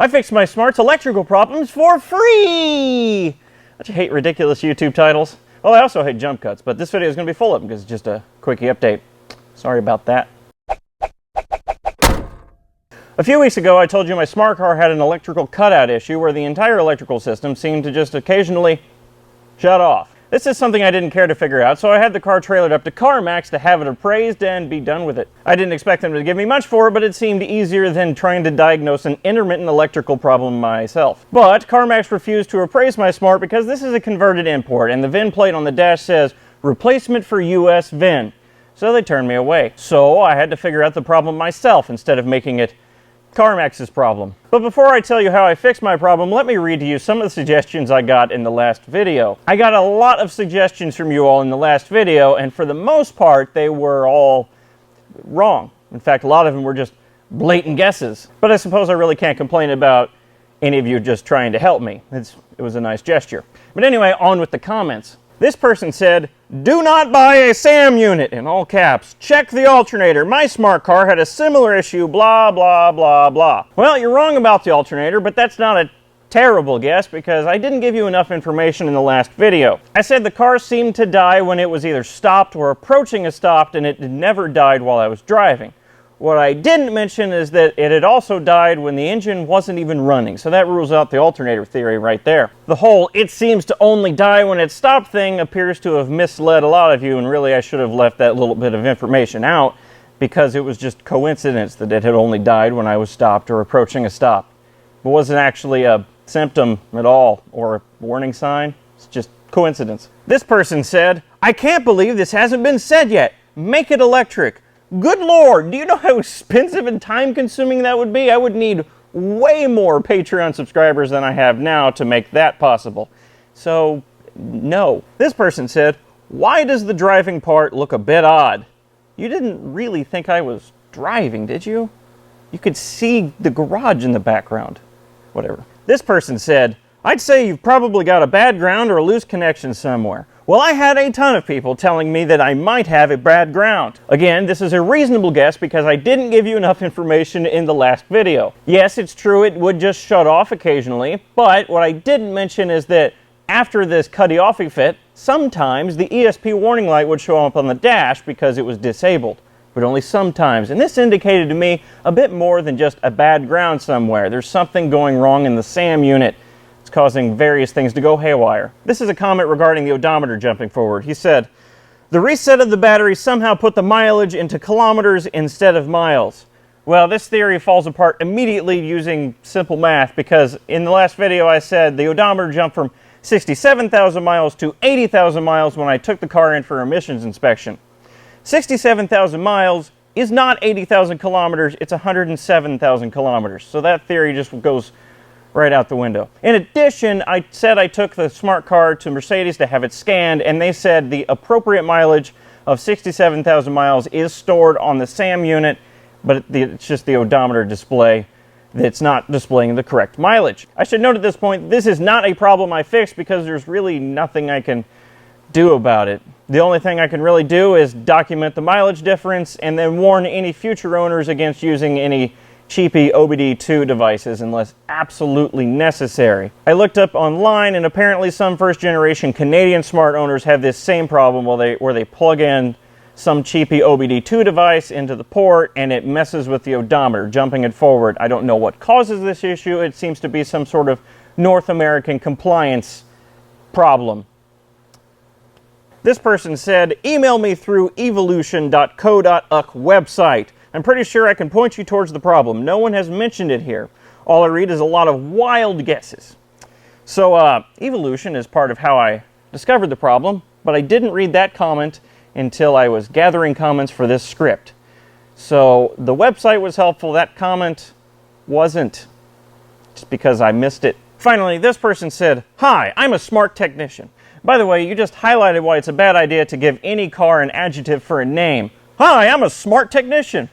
I fixed my smart's electrical problems for free! Don't you hate ridiculous YouTube titles? Well, I also hate jump cuts, but this video is going to be full of them because it's just a quickie update. Sorry about that. A few weeks ago, I told you my smart car had an electrical cutout issue where the entire electrical system seemed to just occasionally shut off. This is something I didn't care to figure out, so I had the car trailered up to CarMax to have it appraised and be done with it. I didn't expect them to give me much for it, but it seemed easier than trying to diagnose an intermittent electrical problem myself. But CarMax refused to appraise my smart because this is a converted import, and the VIN plate on the dash says, replacement for US VIN. So they turned me away. So I had to figure out the problem myself instead of making it CarMax's problem. But before I tell you how I fixed my problem, let me read to you some of the suggestions I got in the last video. I got a lot of suggestions from you all in the last video, and for the most part, they were all wrong. In fact, a lot of them were just blatant guesses. But I suppose I really can't complain about any of you just trying to help me. It was a nice gesture. But anyway, on with the comments. This person said, do not buy a SAM unit, in all caps. Check the alternator. My smart car had a similar issue, blah, blah, blah, blah. Well, you're wrong about the alternator, but that's not a terrible guess because I didn't give you enough information in the last video. I said the car seemed to die when it was either stopped or approaching a stop, and it never died while I was driving. What I didn't mention is that it had also died when the engine wasn't even running, so that rules out the alternator theory right there. The whole "it seems to only die when it stopped" thing appears to have misled a lot of you, and really I should have left that little bit of information out because it was just coincidence that it had only died when I was stopped or approaching a stop. It wasn't actually a symptom at all or a warning sign. It's just coincidence. This person said, I can't believe this hasn't been said yet. Make it electric. Good Lord, do you know how expensive and time-consuming that would be? I would need way more Patreon subscribers than I have now to make that possible. So, no. This person said, why does the driving part look a bit odd? You didn't really think I was driving, did you? You could see the garage in the background. Whatever. This person said, I'd say you've probably got a bad ground or a loose connection somewhere. Well, I had a ton of people telling me that I might have a bad ground. Again, this is a reasonable guess because I didn't give you enough information in the last video. Yes, it's true it would just shut off occasionally, but what I didn't mention is that after this cutty-offy fit, sometimes the ESP warning light would show up on the dash because it was disabled. But only sometimes, and this indicated to me a bit more than just a bad ground somewhere. There's something going wrong in the SAM unit. Causing various things to go haywire. This is a comment regarding the odometer jumping forward. He said, the reset of the battery somehow put the mileage into kilometers instead of miles. Well, this theory falls apart immediately using simple math because in the last video I said the odometer jumped from 67,000 miles to 80,000 miles when I took the car in for emissions inspection. 67,000 miles is not 80,000 kilometers, it's 107,000 kilometers. So that theory just goes right out the window. In addition, I said I took the smart car to Mercedes to have it scanned, and they said the appropriate mileage of 67,000 miles is stored on the SAM unit, but it's just the odometer display that's not displaying the correct mileage. I should note at this point, this is not a problem I fixed because there's really nothing I can do about it. The only thing I can really do is document the mileage difference and then warn any future owners against using any cheapy OBD2 devices unless absolutely necessary. I looked up online and apparently some first-generation Canadian smart owners have this same problem where they plug in some cheapy OBD2 device into the port and it messes with the odometer, jumping it forward. I don't know what causes this issue. It seems to be some sort of North American compliance problem. This person said, email me through evolution.co.uk website. I'm pretty sure I can point you towards the problem. No one has mentioned it here. All I read is a lot of wild guesses. So, evolution is part of how I discovered the problem, but I didn't read that comment until I was gathering comments for this script. So, the website was helpful, that comment wasn't, just because I missed it. Finally, this person said, hi, I'm a smart technician. By the way, you just highlighted why it's a bad idea to give any car an adjective for a name. Hi, I'm a smart technician.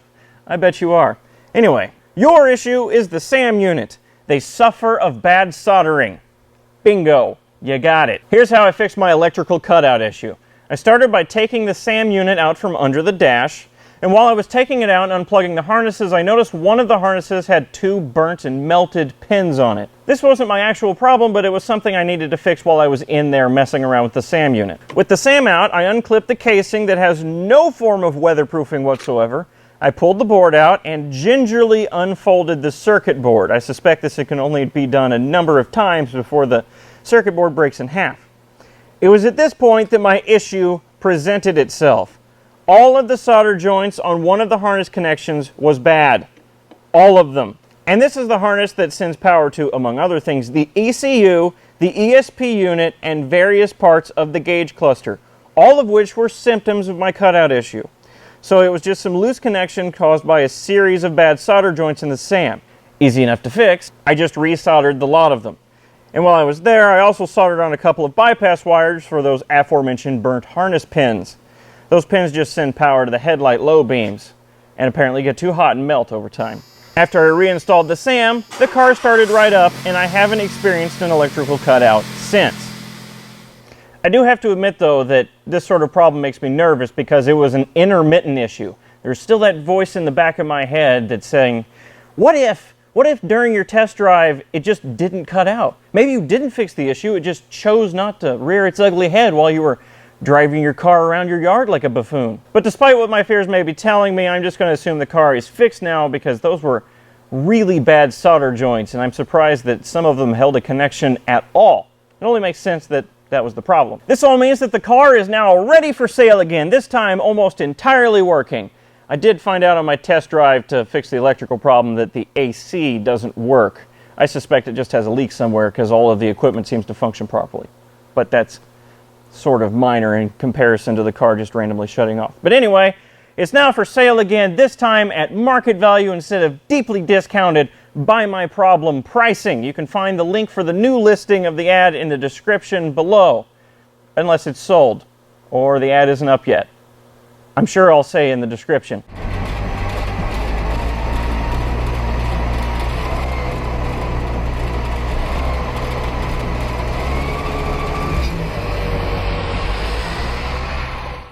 I bet you are. Anyway, your issue is the SAM unit. They suffer of bad soldering. Bingo. You got it. Here's how I fixed my electrical cutout issue. I started by taking the SAM unit out from under the dash. And while I was taking it out and unplugging the harnesses, I noticed one of the harnesses had 2 burnt and melted pins on it. This wasn't my actual problem, but it was something I needed to fix while I was in there messing around with the SAM unit. With the SAM out, I unclipped the casing that has no form of weatherproofing whatsoever. I pulled the board out and gingerly unfolded the circuit board. I suspect this can only be done a number of times before the circuit board breaks in half. It was at this point that my issue presented itself. All of the solder joints on one of the harness connections was bad. All of them. And this is the harness that sends power to, among other things, the ECU, the ESP unit, and various parts of the gauge cluster, all of which were symptoms of my cutout issue. So it was just some loose connection caused by a series of bad solder joints in the SAM. Easy enough to fix. I just resoldered the lot of them. And while I was there, I also soldered on a couple of bypass wires for those aforementioned burnt harness pins. Those pins just send power to the headlight low beams, and apparently get too hot and melt over time. After I reinstalled the SAM, the car started right up, and I haven't experienced an electrical cutout since. I do have to admit, though, that this sort of problem makes me nervous because it was an intermittent issue. There's still that voice in the back of my head that's saying, what if during your test drive it just didn't cut out? Maybe you didn't fix the issue, it just chose not to rear its ugly head while you were driving your car around your yard like a buffoon. But despite what my fears may be telling me, I'm just going to assume the car is fixed now because those were really bad solder joints, and I'm surprised that some of them held a connection at all. It only makes sense that that was the problem. This all means that the car is now ready for sale again, this time almost entirely working. I did find out on my test drive to fix the electrical problem that the AC doesn't work. I suspect it just has a leak somewhere because all of the equipment seems to function properly. But that's sort of minor in comparison to the car just randomly shutting off. But anyway, it's now for sale again, this time at market value instead of deeply discounted by my problem pricing. You can find the link for the new listing of the ad in the description below, unless it's sold or the ad isn't up yet. I'm sure I'll say in the description.